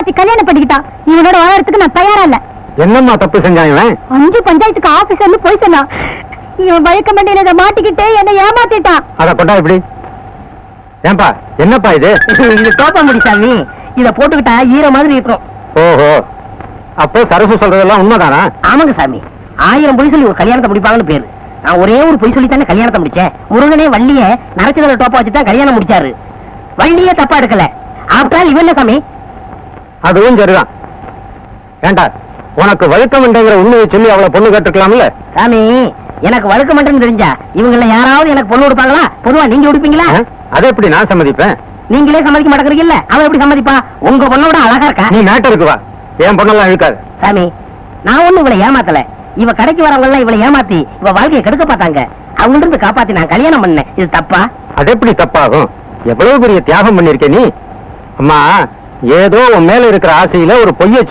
ஏமாத்தி கல்யாணம் பண்ணிக்கிட்டான். இவனோட வாழறதுக்கு நான் தயாரா இல்ல. என்னம்மா தப்பு செஞ்சான் இவன்? 5 பஞ்சாயத்துக்கு ஆபீசர்னு போய் சொன்னான். இவன் வழக்க மண்டியில மாட்டிக்கிட்டு என்ன ஏமாத்திட்டான். அத கொண்டா இப்படி. ஏன்பா என்னப்பா இது? இது தோப்பங்குடி சாமி. இத போட்டுக்கிட்டா ஈர மாதிரி இருக்கும். ஓஹோ, அப்போ சரசு சொல்றதெல்லாம் உண்மைதானா? ஆமாங்க சாமி. 1000 பொய் சொல்லி ஒரு கல்யாணத்தை முடிப்பாங்கன்னு பேரு. நான் ஒரே ஒரு பொய் சொல்லி தானே கல்யாணத்தை முடிச்சேன். முருகனே வள்ளிய நரச்சதுல டோப்பா வச்சு தான் கல்யாணம் முடிச்சாரு. வள்ளியே தப்பா எடுக்கல. ஆப்டால் இவன் சாமி. அதுவும் சரிதான். ஏண்டா உனக்கு வழக்கம் என்றங்கிற உண்மையை சொல்லி அவளை பொண்ணு கேட்டுக்கலாம்ல? சாமி, எனக்கு வழக்க மாட்டேன்னு தெரிஞ்சா இவங்கள யாராவது எனக்கு பொண்ணு கொடுப்பாங்களா? பொதுவா நீங்க கொடுப்பீங்களா? அதை எப்படி நான் சம்மதிப்பேன்? நீங்களே சம்மதிக்க மாட்டேங்கிறீங்கல்ல, அவன் எப்படி சம்மதிப்பா? உங்க பொண்ணோட அழகா இருக்கா. நீ மேட்டருக்கு வா. என் பொண்ணெல்லாம் இருக்காது. சாமி, நான் ஒண்ணு இவளை ஏமாத்தல. இவ கடைக்கு வரவங்க எல்லாம் இவளை ஏமாத்தி இவ வாழ்க்கையை கெடுக்க பார்த்தாங்க. அவங்க இருந்து காப்பாத்தி நான் கல்யாணம் பண்ணேன். இது தப்பா? அது எப்படி தப்பாகும்? எவ்வளவு பெரிய தியாகம் பண்ணிருக்க நீ. அம்மா, ஏதோ உன் மேல இருக்கிற ஆசையில ஒரு பொய்யை